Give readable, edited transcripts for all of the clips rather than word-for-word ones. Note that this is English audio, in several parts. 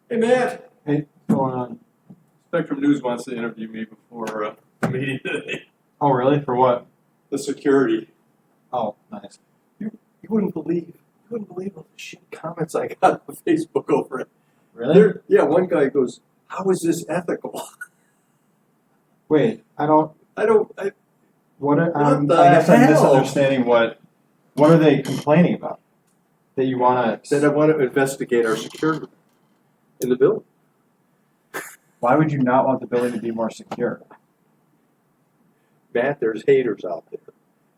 Hey, Matt. Hey, what's going on? Spectrum News wants to interview me before the meeting today. Oh, really? For what? The security. Oh, nice. You wouldn't believe all the shit comments I got on Facebook over it. Really? Yeah, one guy goes, "How is this ethical?" Wait, I don't. What the I guess I'm hell? misunderstanding what are they complaining about? That you want Said I to. want to investigate our security in the building. Why would you not want the building to be more secure? Matt, there's haters out there.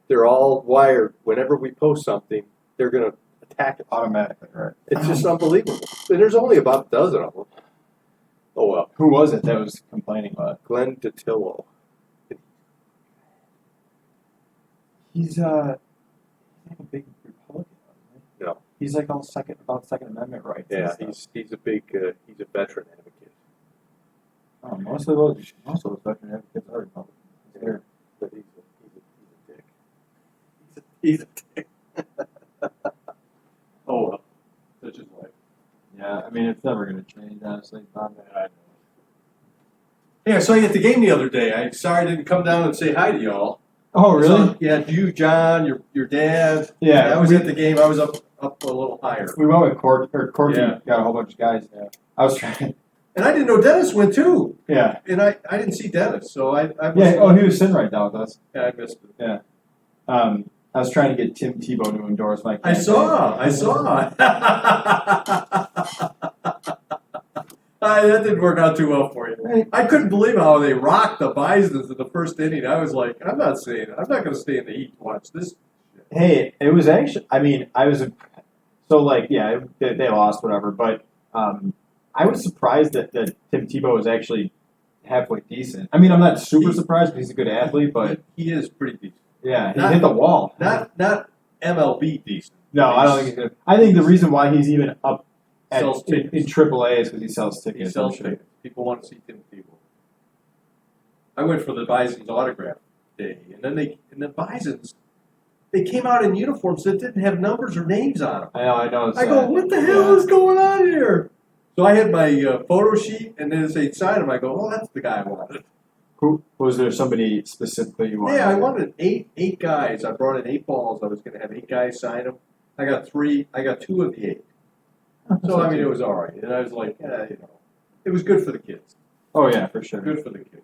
They're all wired. Whenever we post something, they're going to attack it. Automatically, right? It's just unbelievable. And there's only about a dozen of them. Oh, well. Who was it that was complaining about it? Glenn Datillo. He's like a big Republican, isn't he? No. He's like all about Second Amendment rights. Yeah, and stuff. he's a big he's a veteran advocate. Oh, most of those veteran advocates are Republicans. Yeah, but he's a dick. He's a dick. Oh well, such is life. Yeah, I mean it's never going to change, honestly. Bob. Hey, I saw you at the game the other day. I'm sorry I didn't come down and say hi to y'all. Oh, really? Yeah, you, John, your dad. Yeah, I was at the game. I was up a little higher. We went with Corky. Yeah. Got a whole bunch of guys. Yeah. I was trying. And I didn't know Dennis went too. Yeah. And I didn't see Dennis, so I was, Yeah. Oh, he was sitting right down with us. yeah, I missed it. Yeah. I was trying to get Tim Tebow to endorse my I campaign. saw. That didn't work out too well for you. I couldn't believe how they rocked the Bisons in the first inning. I was like, I'm not going to stay in the heat to watch this. Hey, it was actually. I mean, I was. So like, yeah, they lost, whatever. But I was surprised that Tim Tebow was actually halfway decent. I mean, I'm not super surprised because he's a good athlete, but He is pretty decent. yeah, he hit the wall. Not MLB decent. No, I don't think he's good. I think the reason why he's even up Sells in tickets. AAA is because he sells He tickets. sells I'm sure. tickets. People want to see Tim Tebow. I went for the Bison's autograph day, and then the Bisons, they came out in uniforms that didn't have numbers or names on them. I know. It's I go, sad. what the hell is going on here? So I had my photo sheet, and then as they signed him, I go, oh, that's the guy I wanted. Who was there? Somebody specifically you wanted? Yeah, I wanted eight guys. I brought in 8 balls. I was going to have 8 guys sign them. I got 2 of the 8. So I mean, it was all right, and I was like, it was good for the kids. Oh yeah, for sure. Good for the kids.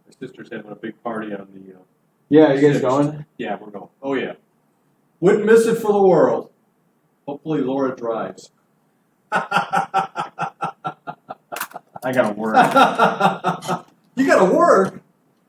My sister's having a big party on the. Yeah, you guys 6th. going? Yeah, we're going. Oh yeah, wouldn't miss it for the world. Hopefully, Laura drives. I gotta work. You got to work.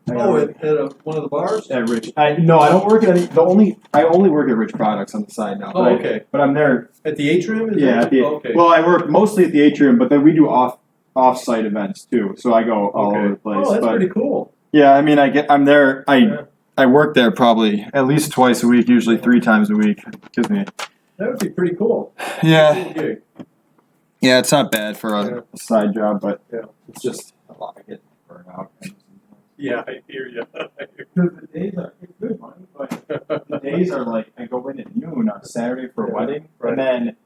I gotta work. At one of the bars. At Rich. I don't work at any. I only work at Rich Products on the side now. Oh, but okay. But I'm there. At the atrium. Is Yeah. it? At the, Okay. Well, I work mostly at the atrium, but then we do off-site events too. So I go all over the place. Oh, that's but, pretty cool. yeah, I mean, I'm there. Yeah. I work there probably at least twice a week, usually 3 times a week. Excuse me. That would be pretty cool. Yeah. Cool gig. Yeah, it's not bad for Yeah. a side job, but Yeah. it's just a lot. I get burned out. Yeah, I hear you. Because the days are it's good money, but the days are like I go in at noon on Saturday for a Yeah, wedding, right. and then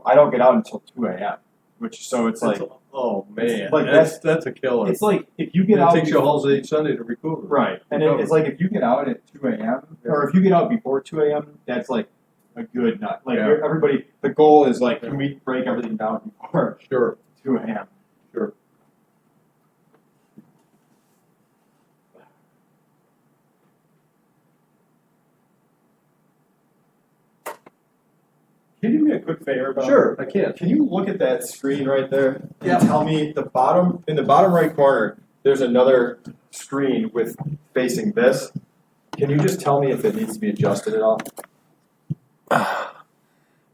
I don't get out until 2 a.m. Which so it's like Oh man, like that's a killer. it's like if you get It out takes you a before- whole day Sunday to recover. right, and it's like if you get out at 2 a.m. or if you get out before 2 a.m. that's like a good night. Like Yeah. everybody, the goal is like can we break everything down before Sure, 2 a.m. sure. Can you do me a quick favor? Bob? Sure, I can. Can you look at that screen right there and Yeah. tell me in the bottom right corner, there's another screen with facing this. Can you just tell me if it needs to be adjusted at all?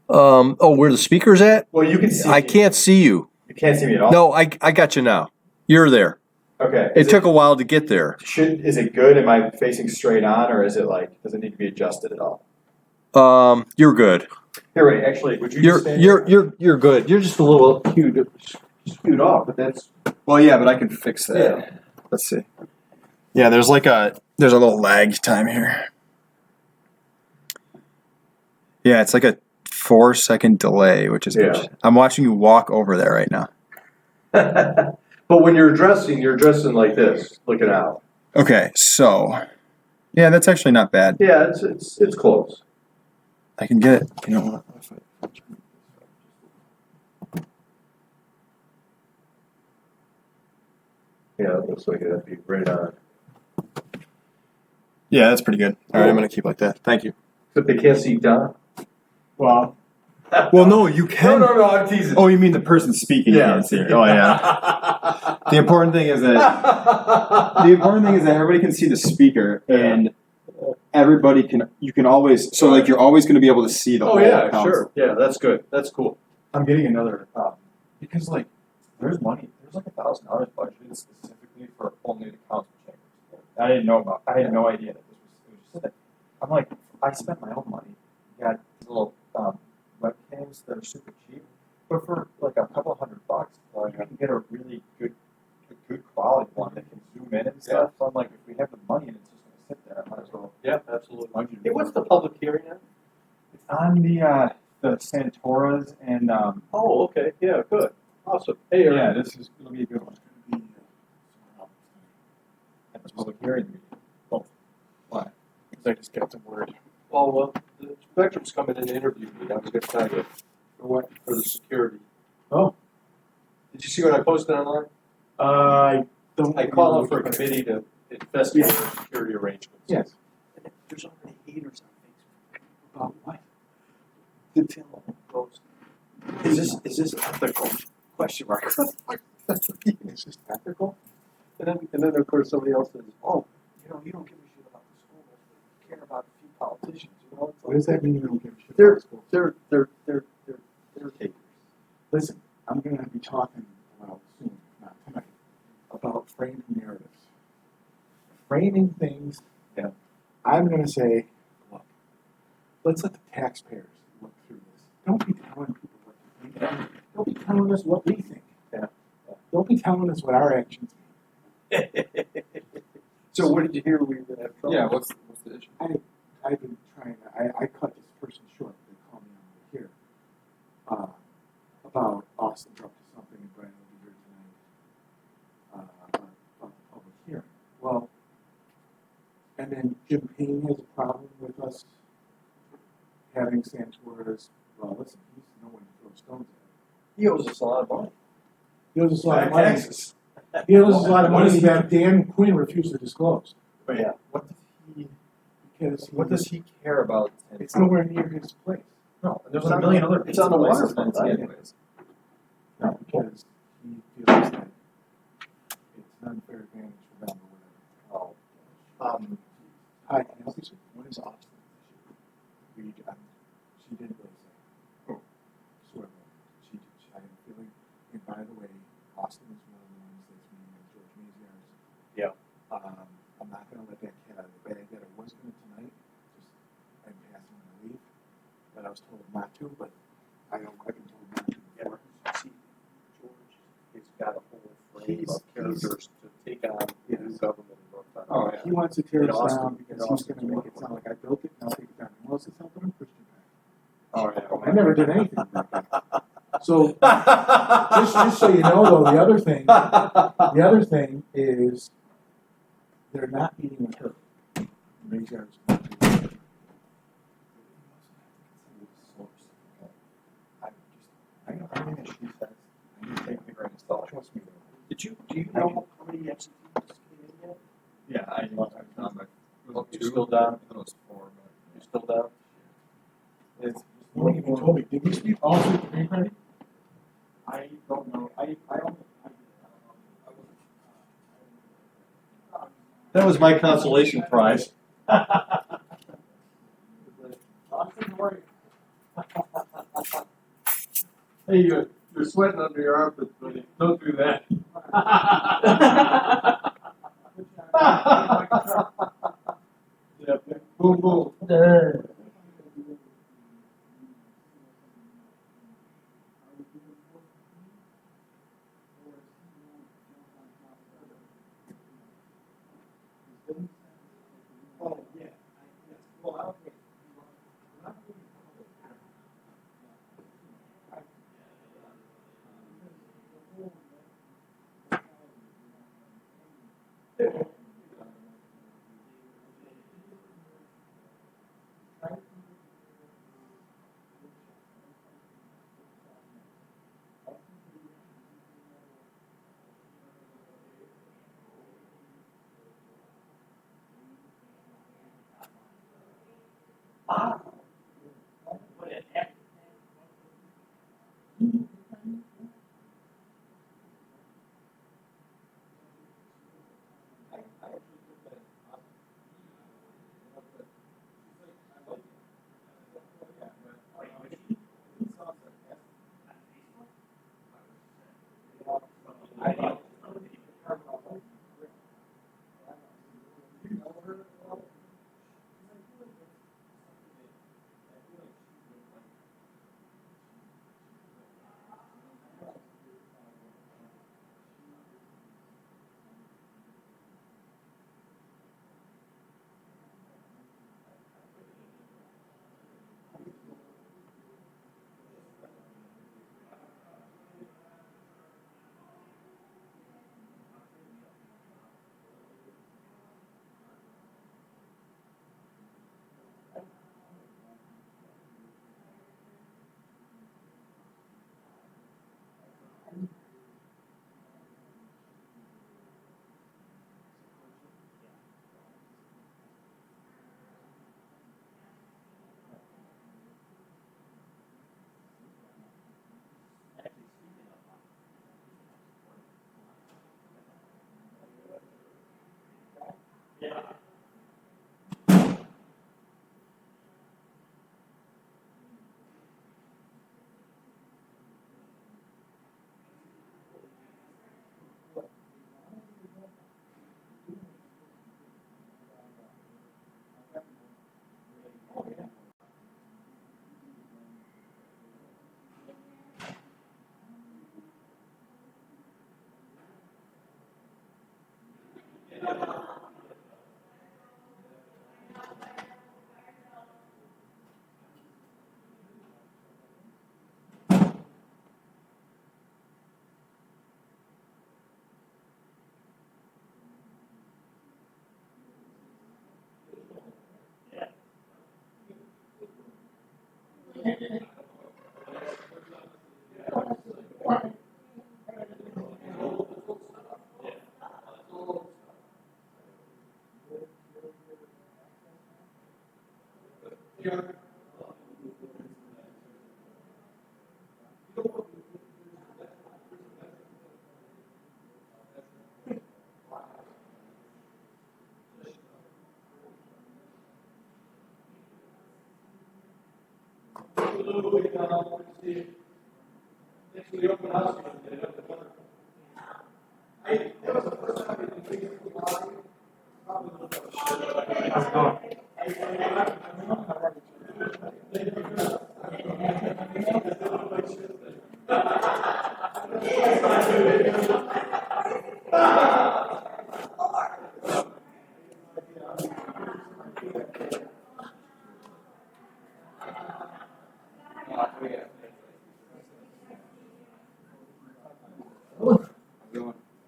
Where the speaker's at? Well, you can see. I me. can't see you. You can't see me at all. No, I got you now. You're there. Okay. It took a while to get there. Is it good? Am I facing straight on, or is it like does it need to be adjusted at all? You're good. Here, wait, actually, would you You're just stand you're good. You're just a little skewed off, but that's, Well, yeah, but I can fix that. yeah. Let's see. Yeah, there's a little lag time here. Yeah, it's like a 4-second delay, which is Yeah. I'm watching you walk over there right now. But when you're dressing like this, looking out. Okay, so yeah, that's actually not bad. Yeah, it's close. I can get it. You know what? Yeah, it looks like it'd be right on. Yeah, that's pretty good. All right, I'm gonna keep like that. Thank you. Except they can't see Don. Well, no, you can. No, I'm teasing. Oh, you mean the person speaking? Yeah. Can't see it. Oh, yeah. The important thing is that everybody can see the speaker, and everybody can. You can always. So like you're always going to be able to see the Oh whole yeah, council. sure. Yeah, that's good. That's cool. I'm getting another because like there's money. There's like $1,000 budgeted specifically for only the council chambers. I didn't know about. I had no idea that this was just. I'm like, I spent my own money. Got little webcams that are super cheap, but for like a couple $100, you can get a really good quality one that can zoom in and stuff. So I'm like, if we have the money and it's just gonna sit there, I might as well. Yeah, absolutely. budget Hey, it. what's the public hearing on? It's on the Santoras and Oh, okay. Yeah, good. Awesome. Hey, Eric. yeah, it'll be a good one. At the public hearing meeting. Both. Why? Because I just got some word. Well, the Spectrum's coming in to interview me. I was going to tell you. For what? For the security. Oh. Did you see what I posted online? I don't. I call up for a committee to investigate the security arrangements. Yes. And there's already haters on Facebook. About what? To tell those. Is this ethical? Question mark. Is this ethical? And then of course somebody else says, oh, you don't give a shit about the school, but you care about a few politicians. You know, it's What does that mean? You don't give a shit They're about school? they're takers. Listen, I'm going to be talking about soon, not tonight, about framing narratives. Framing things. Yeah. I'm going to say, look, let's let the taxpayers look through this. Don't be telling people what to think. Don't be telling us what we think. Yeah. Don't be telling us what our actions mean. So what did you hear we were going to have trouble? Yeah. What's the issue? I've been trying to, I cut this person short. They call me on here. About Austin's up to something and Brian will be here tonight. About the public hearing. Well, and then Jim Payne has a problem with us having Santora's, well, listen, he's no one to throw stones at. He owes us a lot of money. He owes us a lot of money. Taxes. He owes us a lot of What money is he- that Dan Quinn refused to disclose. But Yeah. what does he? Because What does he care about? it's nowhere near his place. No, there's It's a on million the- other. it's on the places waterfront, fancy right? anyways. No, because he feels that it's an unfair advantage for them or whatever. Oh. Hi, can I help you, sir? What is Austin? She didn't really say. Oh. Swear. She did. I had a feeling. And by the way, Austin is one of the ones that's meeting with George Maziarz. Yeah. I'm not going to let that cat out of the bag that I was going to tonight. Just, I'm passing on the leave. But I was told not to, but I've been told not to before. See, George has got a whole frame of characters to take on the new Yes. government in North Carolina. Oh, yeah. He wants to tear In us Austin. down because In he's Austin. going to make it sound like I built it and I'll take it down. Well, it's helping him Christian back. Oh yeah. I never did anything like that. So just so you know, though, the other thing is they're not meeting with her. Maziarz is not meeting with her. I know everything that she says. I need to take the grain of salt. Trust me. Do you know how many FCTs came in yet? Yeah, I down, but Oh, you're still down? I thought it was 4, but You still down? it's. You won't even told me. Did we speak all through the green party? I don't know. I don't. That was my consolation prize. Hey, you're sweating under your armpits, buddy. Don't do that. Yeah, boom, boom.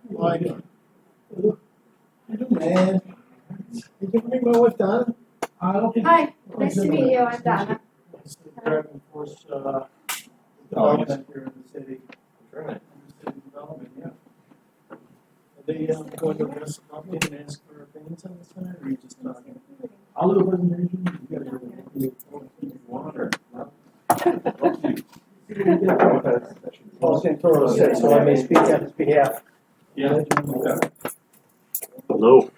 Why? You doing, man? You gonna meet my wife, Donna? I don't think. Hi, nice to meet you, I'm Donna. Driving force, development here in the city. City development, yeah. Are they, going to this update and ask for opinions on this one, or are you just talking? I'll do a presentation, you gotta go. Water. Paul Santoro said, so I may speak on his behalf. Yeah. Hello.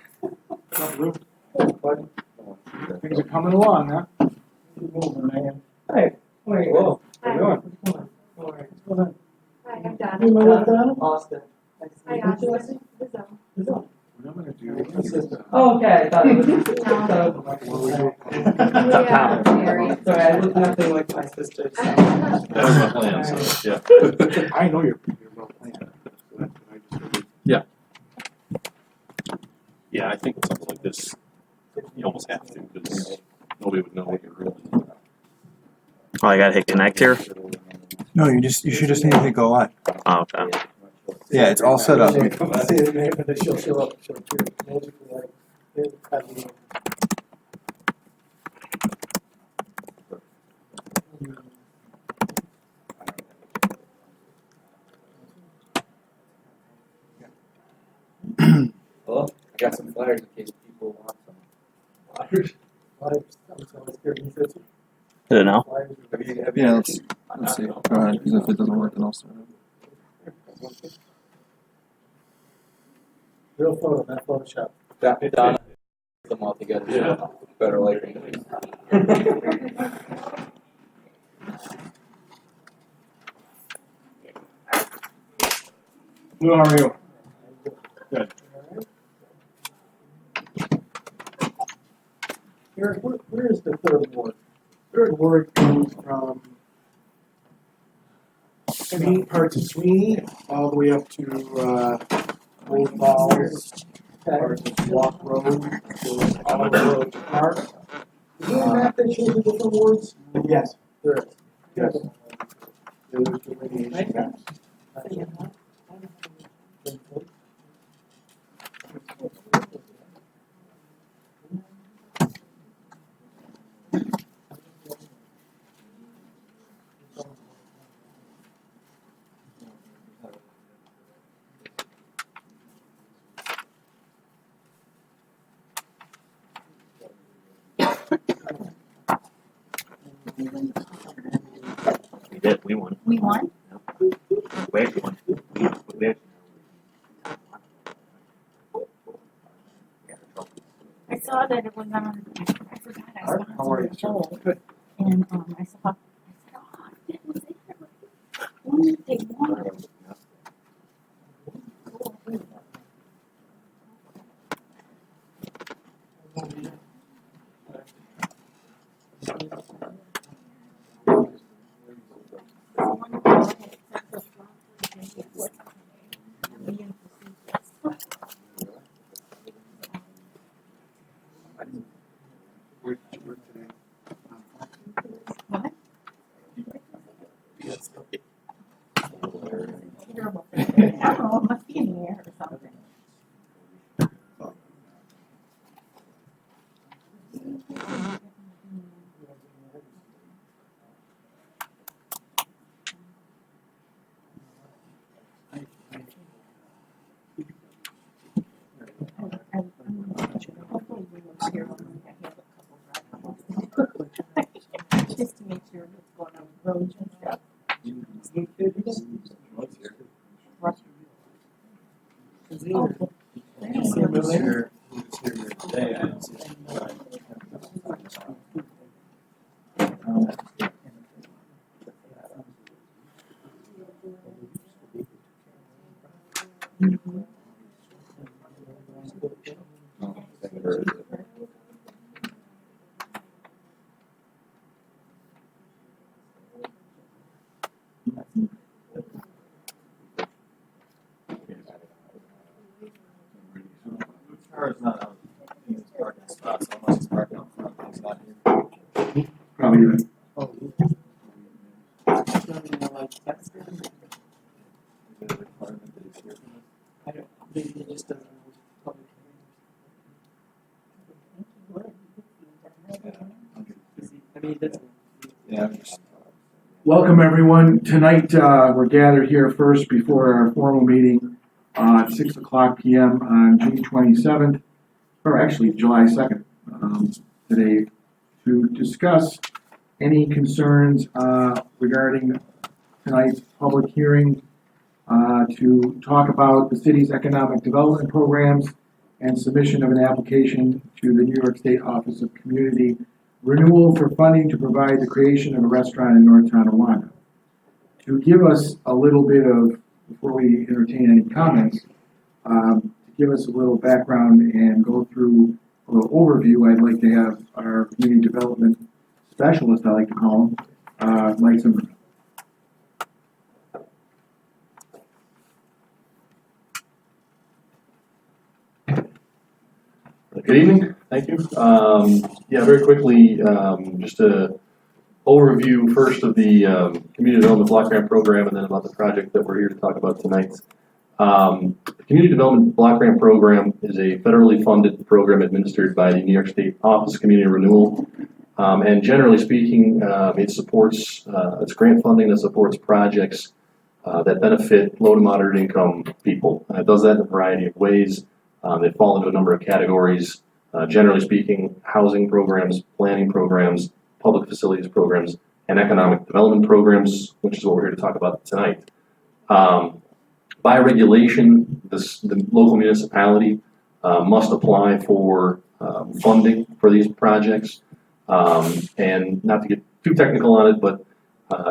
Things are coming along, huh? Keep moving, man. Hey, how are you? Hi. How you doing? What's going on? Hi, I'm Hey, my Donna. wife, Donna? Austin. Hi, Austin. Rizzo. What I'm gonna do. Oh, okay, I thought it was. We are married. Sorry, I look nothing like my sister. So. Yeah. I know you're well planned. Yeah, I think something like this, you almost have to, because nobody would know what you're really. Oh, I gotta hit connect here. No, you should just need to go on. Oh, okay. Yeah, it's all set up. See the name, and then she'll show up, she'll appear magically like, there's the copy. Well, I got some flyers in case people want some. Flyers, I'm so scared. He says, Did it now? flyers are- Yeah, let's see. Go ahead, because if it doesn't work, then I'll start it. Real photo, not Photoshop. Donna, put them all together. Yeah. Better lighting. Lou, how are you? Good. Eric, where is the third ward? Third ward comes from parts of Sweeney, all the way up to, Old Falls, parts of Walk Road, goes all the way to Park. Is there a map that shows the different wards? Yes. There is. Yes. There's delineation maps. We did. We won. We won? We actually won. We actually. I saw that it was on, I forgot, I saw it How are on you, the sir? poll. Good. And, I said, oh, it was there. They won. What? Terrible. I don't know, it must be in the air or something. Just to make sure it's going on roads and stuff. Car's not out in his parking spot, so unless he's parking out front, he's not here. Probably right. Yeah. Welcome, everyone. Tonight, we're gathered here first before our formal meeting at 6 o'clock PM on June 27th, or actually July 2nd, today, to discuss any concerns regarding tonight's public hearing, to talk about the city's economic development programs and submission of an application to the New York State Office of Community Renewal for funding to provide the creation of a restaurant in North Tonawanda. To give us a little bit of, before we entertain any comments, to give us a little background and go through a little overview, I'd like to have our community development specialist, I like to call him, Mike Zimmerman. Good evening, thank you. Yeah, very quickly, just a overview first of the Community Development Block Grant Program and then about the project that we're here to talk about tonight. The Community Development Block Grant Program is a federally funded program administered by the New York State Office of Community Renewal. And generally speaking, it supports, it's grant funding that supports projects that benefit low to moderate income people. And it does that in a variety of ways. They fall into a number of categories. Generally speaking, housing programs, planning programs, public facilities programs, and economic development programs, which is what we're here to talk about tonight. By regulation, the local municipality must apply for funding for these projects. And not to get too technical on it, but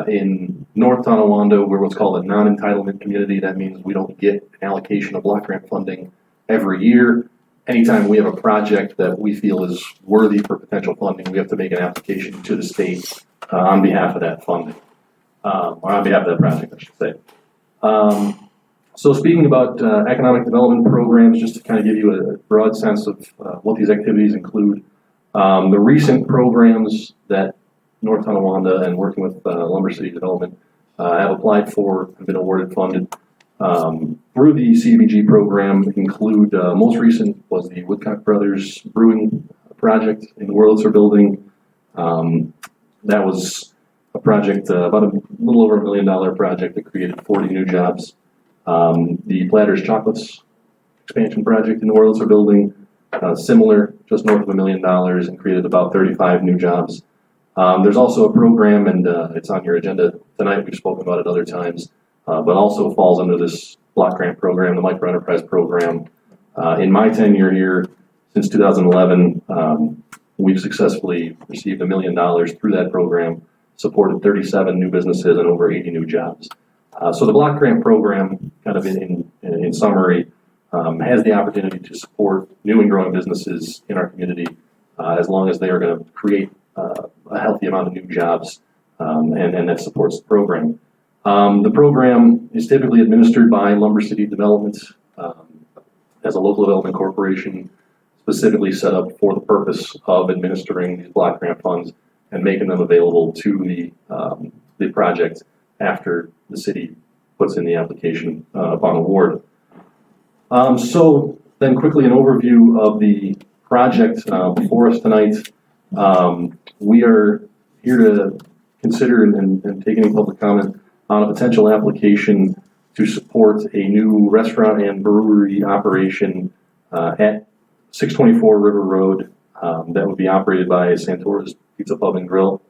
in North Tonawanda, we're what's called a non-entitlement community. That means we don't get an allocation of block grant funding every year. Anytime we have a project that we feel is worthy for potential funding, we have to make an application to the state on behalf of that funding, or on behalf of that project, I should say. So speaking about economic development programs, just to kind of give you a broad sense of what these activities include, the recent programs that North Tonawanda and working with Lumber City Development have applied for, have been awarded funded through the CDBG program include, most recent was the Woodcock Brothers Brewing project in the Wurlitzer building. That was a project, about a little over $1 million project that created 40 new jobs. The Platter's Chocolates expansion project in the Wurlitzer building, similar, just north of $1 million and created about 35 new jobs. There's also a program, and it's on your agenda tonight, we've spoken about it other times, but also falls under this block grant program, the micro enterprise program. In my tenure here, since 2011, we've successfully received $1 million through that program, supported 37 new businesses and over 80 new jobs. So the block grant program, kind of in summary, has the opportunity to support new and growing businesses in our community as long as they are going to create a healthy amount of new jobs, and that supports the program. The program is typically administered by Lumber City Development as a local development corporation, specifically set up for the purpose of administering these block grant funds and making them available to the project after the city puts in the application upon award. So then quickly an overview of the project before us tonight. We are here to consider and take any public comment on a potential application to support a new restaurant and brewery operation at 624 River Road that would be operated by Santora's Pizza Pub and Grill.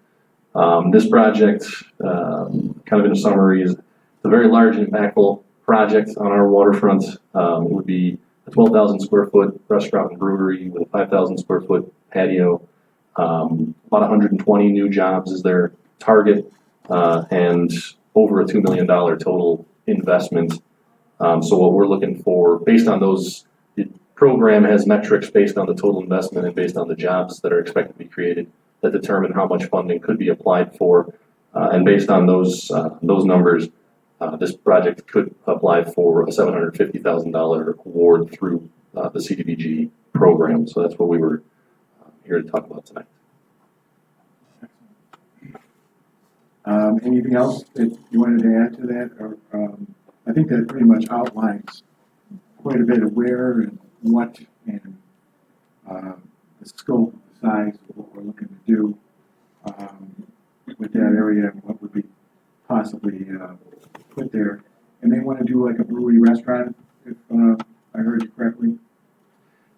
This project, kind of in a summary, is a very large and impactful project on our waterfront. It would be a 12,000 square foot restaurant and brewery with a 5,000 square foot patio. About 120 new jobs is their target, and over a $2 million total investment. So what we're looking for, based on those, the program has metrics based on the total investment and based on the jobs that are expected to be created that determine how much funding could be applied for. And based on those numbers, this project could apply for a $750,000 award through the CDBG program. So that's what we were here to talk about tonight. Anything else that you wanted to add to that? Or, I think that pretty much outlines quite a bit of where and what and the scope, the size of what we're looking to do with that area and what would be possibly put there. And they want to do like a brewery restaurant, if I heard you correctly.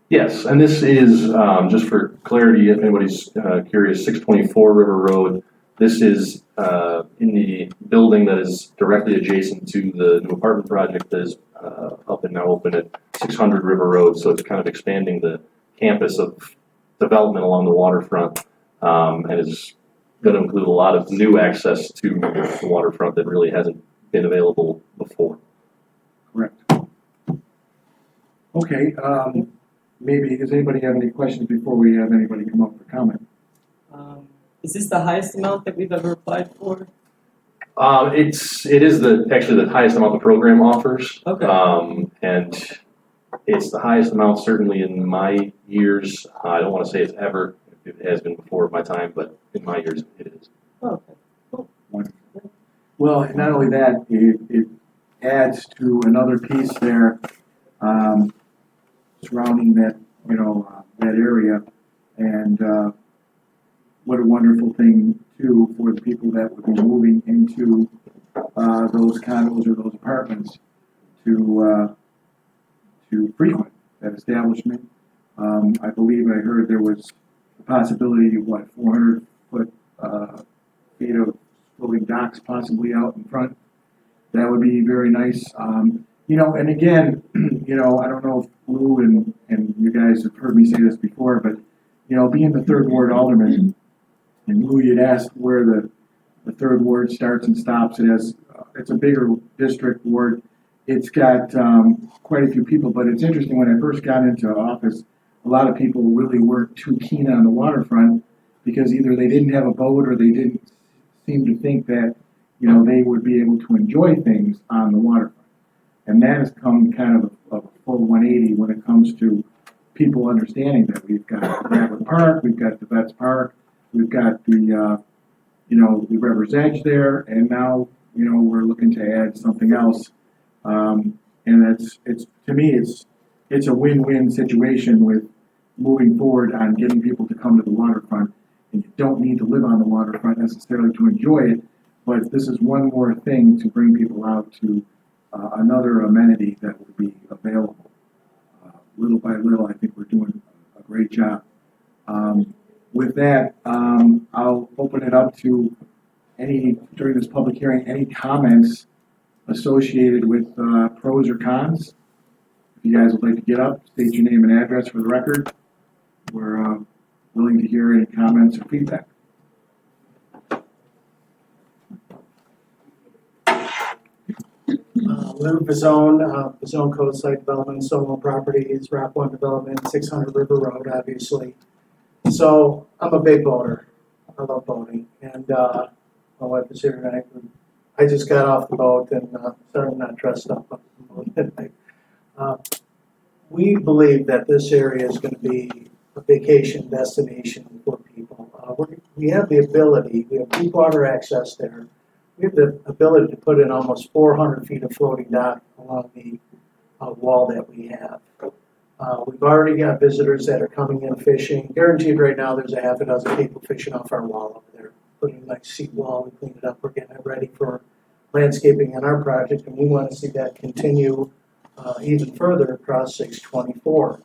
Yes, and this is, just for clarity, if anybody's curious, 624 River Road. This is in the building that is directly adjacent to the new apartment project that is up and now open at 600 River Road. So it's kind of expanding the campus of development along the waterfront, and is going to include a lot of new access to the waterfront that really hasn't been available before. Correct. Okay, maybe, does anybody have any questions before we have anybody come up for comment? Is this the highest amount that we've ever applied for? It is actually the highest amount the program offers. Okay. And it's the highest amount certainly in my years. I don't want to say it's ever, it has been before my time, but in my years it is. Okay. Wonderful. Well, not only that, it adds to another piece there surrounding that, that area. And what a wonderful thing, too, for the people that would be moving into those condos or those apartments to frequent that establishment. I believe I heard there was the possibility of 400 feet of floating docks possibly out in front. That would be very nice. And again, I don't know if Lou and you guys have heard me say this before, but, being the third ward alderman, and Lou, you'd asked where the third ward starts and stops. It's a bigger district ward. It's got quite a few people, but it's interesting. When I first got into office, a lot of people really weren't too keen on the waterfront because either they didn't have a boat or they didn't seem to think that, they would be able to enjoy things on the waterfront. And that has come kind of a full 180 when it comes to people understanding that we've got the Rabbit Park, we've got the Vets Park, we've got the, the River's Edge there, and now, we're looking to add something else. And it's to me, it's a win-win situation with moving forward on getting people to come to the waterfront. And you don't need to live on the waterfront necessarily to enjoy it, but this is one more thing to bring people out to another amenity that would be available. Little by little, I think we're doing a great job. With that, I'll open it up to during this public hearing, any comments associated with pros or cons. If you guys would like to get up, state your name and address for the record. We're willing to hear any comments or feedback. Lou Pizzone, Pizzone Code Site Development, Solo Properties, Rock One Development, 600 River Road, obviously. So I'm a big boater. I love boating, and my wife is here tonight. I just got off the boat and sorry I'm not dressed up. We believe that this area is going to be a vacation destination for people. We have the ability. We have deep water access there. We have the ability to put in almost 400 feet of floating dock along the wall that we have. We've already got visitors that are coming in fishing. Guaranteed right now there's a half a dozen people fishing off our wall over there. Putting a nice seat wall and clean it up. We're getting it ready for landscaping in our project, and we want to see that continue even further across 624.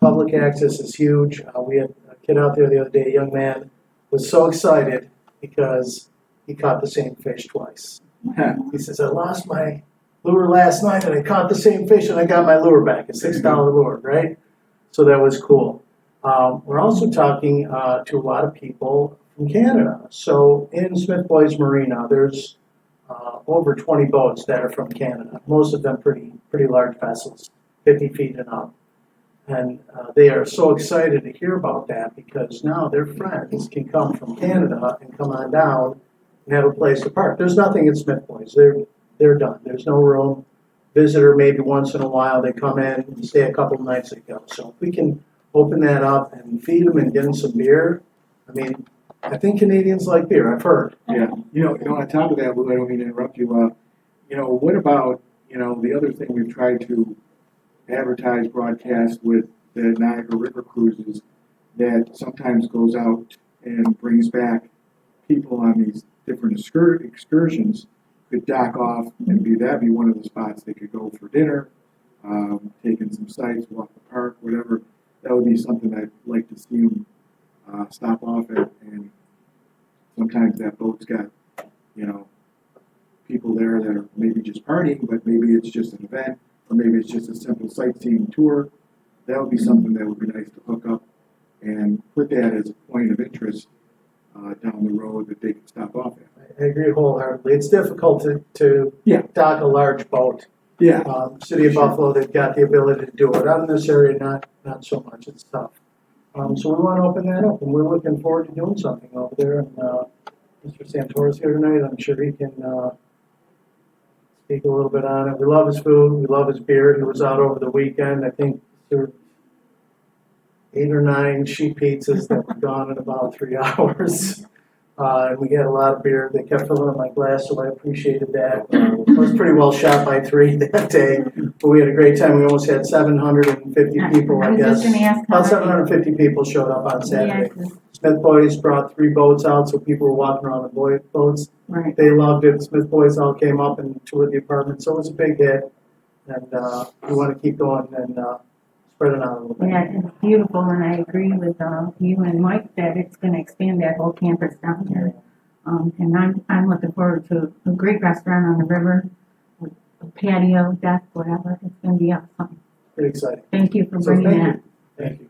Public access is huge. We had a kid out there the other day, a young man, was so excited because he caught the same fish twice. He says, I lost my lure last night and I caught the same fish and I got my lure back, a $6 lure, right? So that was cool. We're also talking to a lot of people from Canada. So in Smith Boys Marina, there's over 20 boats that are from Canada. Most of them pretty large vessels, 50 feet and up. And they are so excited to hear about that because now their friends can come from Canada and come on down and have a place to park. There's nothing at Smith Boys. They're done. There's no room. Visitor maybe once in a while they come in, stay a couple of nights, they go. So if we can open that up and feed them and get them some beer. I mean, I think Canadians like beer. I've heard. Yeah, on top of that, Lou, I don't mean to interrupt you, what about, the other thing we've tried to advertise, broadcast with the Niagara River cruises that sometimes goes out and brings back people on these different excursions could dock off and that'd be one of the spots they could go for dinner, take in some sights, walk the park, whatever. That would be something I'd like to see them stop off at, and sometimes that boat's got, people there that are maybe just partying, but maybe it's just an event, or maybe it's just a simple sightseeing tour. That would be something that would be nice to hook up and put that as a point of interest down the road that they can stop off at. I agree wholeheartedly. It's difficult to Yeah. dock a large boat. Yeah. City of Buffalo, they've got the ability to do it. Out in this area, not so much. It's tough. So we want to open that up, and we're looking forward to doing something over there. And Mr. Santora's here tonight. I'm sure he can speak a little bit on it. We love his food. We love his beer. He was out over the weekend. I think there were 8 or 9 sheet pizzas that were gone in about 3 hours. And we had a lot of beer. They kept filling up my glass, so I appreciated that. I was pretty well shot by 3 that day, but we had a great time. We almost had 750 people, I was guess. just gonna ask how About 750 people showed up on Saturday. Yeah, Smith Boys brought 3 boats out, so people were walking around the boats. right. They loved it. Smith Boys all came up and toured the apartment, so it was a big hit. And we want to keep going and spread it out a little bit. Yeah, it's beautiful, and I agree with you and Mike that it's gonna expand that whole campus down here. And I'm looking forward to a great restaurant on the river, a patio, deck, whatever. It's gonna be awesome. Pretty exciting. Thank you for So bringing thank that. you. Thank you.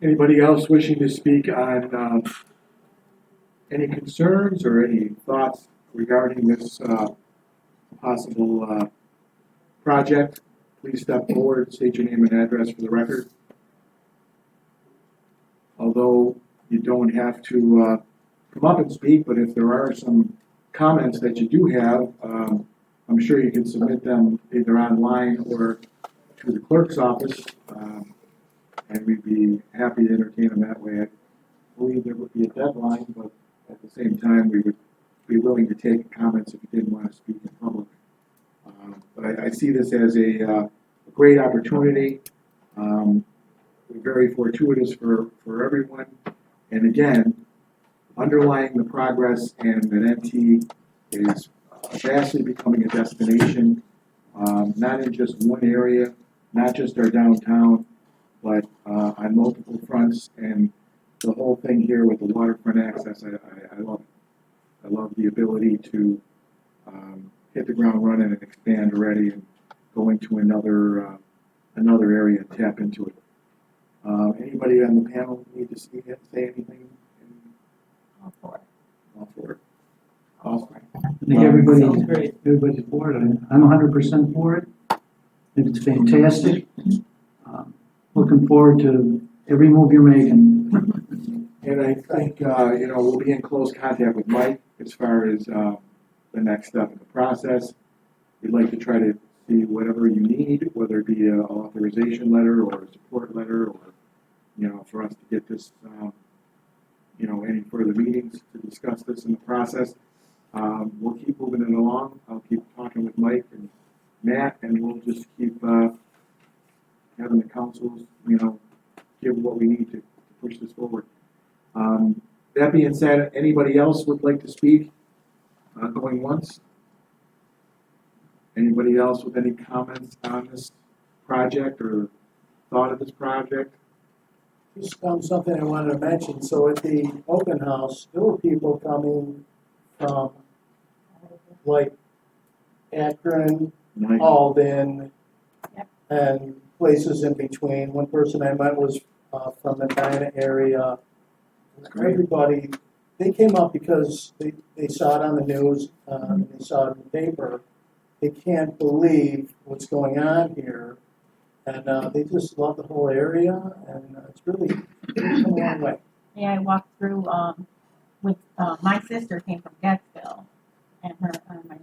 Anybody else wishing to speak on any concerns or any thoughts regarding this possible project? Please step forward, state your name and address for the record. Although you don't have to come up and speak, but if there are some comments that you do have, I'm sure you can submit them either online or to the clerk's office, and we'd be happy to entertain them that way. I believe there would be a deadline, but at the same time, we would be willing to take comments if you didn't want to speak in public. But I see this as a great opportunity, very fortuitous for everyone. And again, underlying the progress and that NT is vastly becoming a destination, not in just one area, not just our downtown, but on multiple fronts. And the whole thing here with the waterfront access, I love it. I love the ability to hit the ground running and expand already and go into another area and tap into it. Anybody on the panel need to say anything? All for it. All for it. All for it. I think everybody's Sounds for it. I'm 100% for it. I think it's fantastic. Looking forward to every move you're making. And I think, we'll be in close contact with Mike as far as the next step in the process. We'd like to try to see whatever you need, whether it be an authorization letter or a support letter, or, for us to get this, any further meetings to discuss this in the process. We'll keep moving it along. I'll keep talking with Mike and Matt, and we'll just keep having the councils, give what we need to push this forward. That being said, anybody else would like to speak? Going once? Anybody else with any comments on this project or thought of this project? Just something I wanted to mention. So at the open house, there were people coming from like Akron, Mike? Alden, Yep. and places in between. One person I met was from the Medina area. Great. Everybody, they came up because they saw it on the news, they saw it in the paper. They can't believe what's going on here, and they just love the whole area, and it's really come a long way. Yeah, I walked through, with, my sister came from Getzville, and my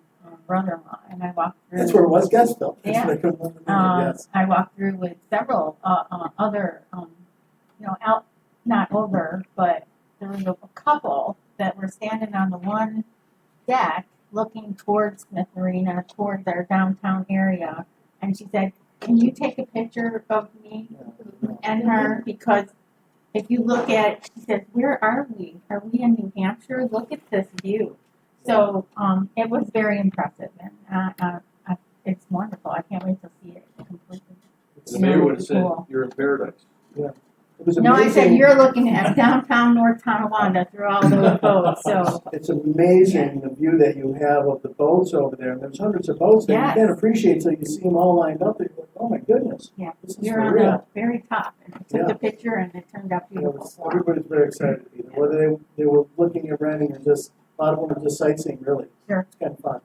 brother-in-law, and I walked through. That's where it was, Getzville. That's Yeah. what I couldn't remember the name, yes. I walked through with several, other, out, not over, but there was a couple that were standing on the one deck looking towards Smith Arena, towards our downtown area. And she said, "Can you take a picture of me and her? Because if you look at," she said, "where are we? Are we in New Hampshire? Look at this view." So, it was very impressive, and, it's wonderful. I can't wait to see it completely. The mayor would have said, Cool. you're in paradise. It was No, I said, amazing. you're looking at downtown North Tonawanda through all those boats, so, It's amazing the view that you have of the boats over there, and there's hundreds of boats that Yes. you can't appreciate till you see them all lined up. You're like, oh my goodness. yeah. This is You're for on real. the very top, and I took Yeah. the picture, and it turned out You know, beautiful. everybody's very excited to be there, whether they were looking at renting or just, a lot of them are just sightseeing, really. Sure. It's kind of fun.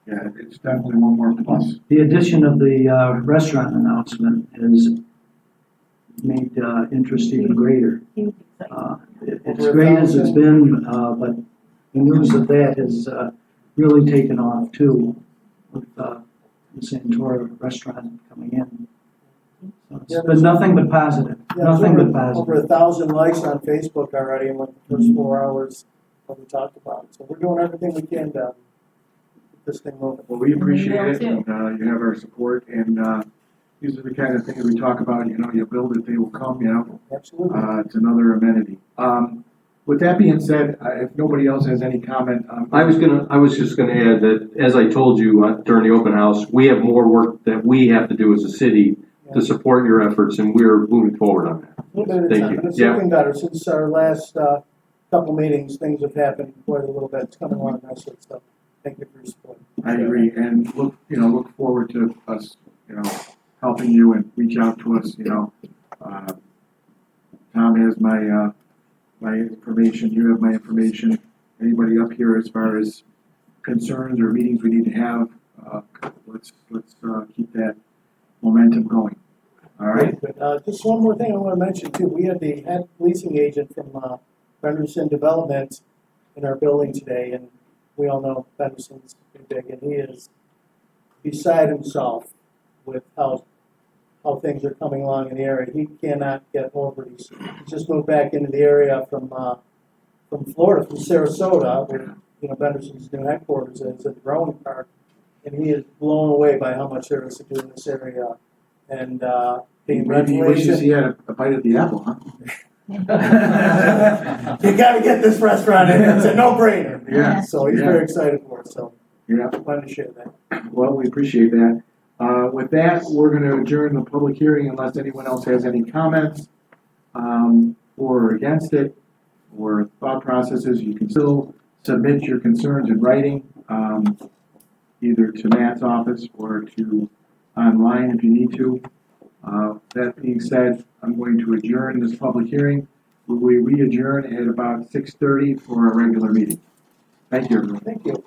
Yeah, it's definitely one more plus. The addition of the restaurant announcement has made interest even greater. Huge excitement. It's great as it's been, but the news of that has really taken off too, with the Santora restaurant coming in. So Yeah, it's been nothing but positive, Yeah, nothing there's but over positive. 1,000 likes on Facebook already in like the first 4 hours that we talked about. So we're doing everything we can to keep this thing moving. Well, we appreciate will it, too. and you have our support, and these are the kind of things we talk about, you build it, they will come, Absolutely. It's another amenity. With that being said, if nobody else has any comment, I was just gonna add that, as I told you during the open house, we have more work that we have to do as a city to support your efforts, and we're moving forward on that. A little bit at a Thank time, you. but it's Yeah. looking better. Since our last couple meetings, things have happened quite a little bit. It's coming along nicely, so thank you for your support. I agree, and look forward to us, helping you and reach out to us, Tom has my information, you have my information. Anybody up here as far as concerns or meetings we need to have, let's keep that momentum going. All right? But, just one more thing I want to mention too. We had the head leasing agent from Benderson Development in our building today, and we all know Benderson's pretty big, and he is beside himself with how things are coming along in the area. He cannot get over it. He's just moved back into the area from Florida, from Sarasota, where Benderson's new headquarters is at the Growing Park, and he is blown away by how much there is to do in this area. And being Maybe he wishes ventilation. he had a bite of the apple, huh? You gotta get this restaurant in. It's a no-brainer. Yeah. So he's Yeah. very excited for it. So Yeah. I wanted to share that. Well, we appreciate that. With that, we're going to adjourn the public hearing unless anyone else has any comments for or against it or thought processes. You can still submit your concerns in writing, either to Matt's office or to online if you need to. That being said, I'm going to adjourn this public hearing. We re-adjourn at about 6:30 for our regular meeting. Thank you, everyone. Thank you.